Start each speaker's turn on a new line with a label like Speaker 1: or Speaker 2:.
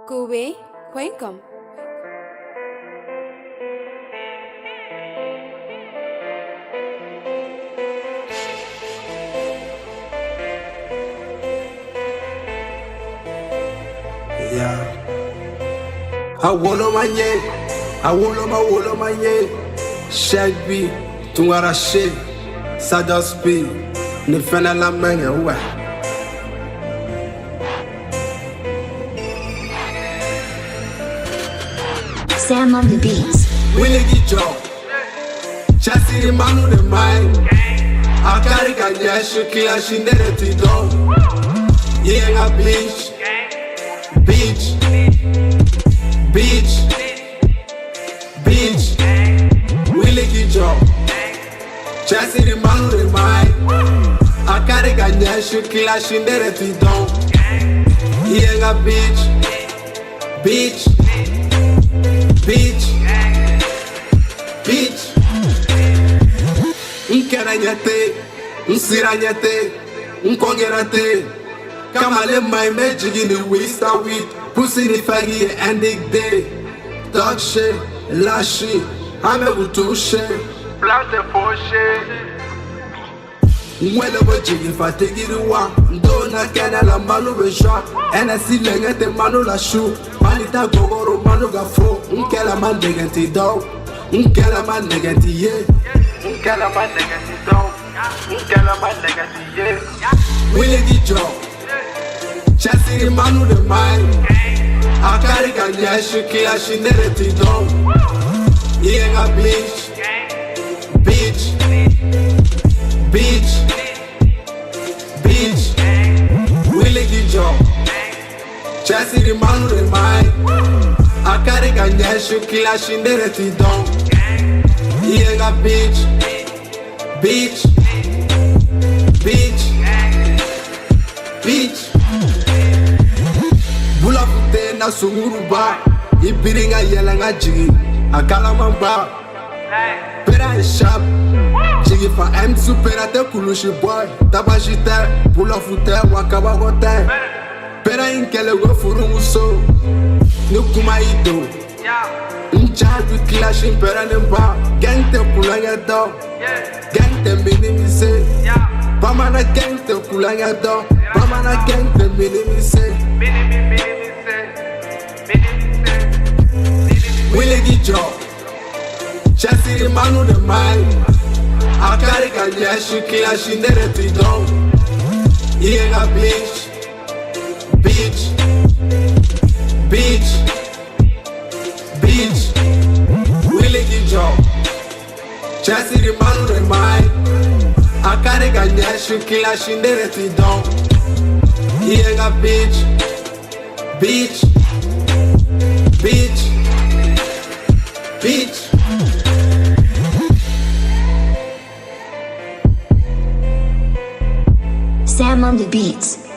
Speaker 1: Kobe, welcome.
Speaker 2: Yeah. I wolo manye. Shagby, tungara she, sadaspi, ne fena la menge wa.
Speaker 3: Sam on the beats.
Speaker 2: Willie the job. Chassis the man of the mind. I carry a shiki, she never to do. Yeah, a beach. Willie the job. Chassis the man of the mind. I carry a shiki, she never to do. Yeah, a beach. Nkeranyate, nsiranyate, nkongerate. Kamale my magic in the waist with pussy the faggy and the day. Talk shit, lash shit, I'm able to share. Plant the for shit. Whenever jiggy if I take it away, don't I can a manu be shot, and I see lenga the manu la shoe. Manita go manu ga fro, unkela man negati dog, unkela man negati ye. Unkela man negati dog, unkela man negati ye. Willie the job, chassis the manu the mind. I carry a shiki, she never to dog. Yeah, a beach. Willie the job. Chassis the man with the mind. I carry a shiki, she never to dog. Yeah, a beach. Bula fute na sunguruba. Ibiringa yelanga jigi. Akala mamba. Pera sharp. Jigi fa M super ate kulushi boy. Tabashite. Bula fute wakaba gote. Pera inkele go furumuso. Nukuma ito. Charge with clashing pera nemba. Gangte pulanga do. Gangte minimise. Pamana gangte pulanga do. Pamana gangte minimise. Willie the job. Chassis the man with the mind. I carry a shiki, she never to do. Yeah, a beach. Willie the job. Chassis the man with the mind. I carry a shiki, she never to do. Yeah, a beach.
Speaker 3: Sam on the beats.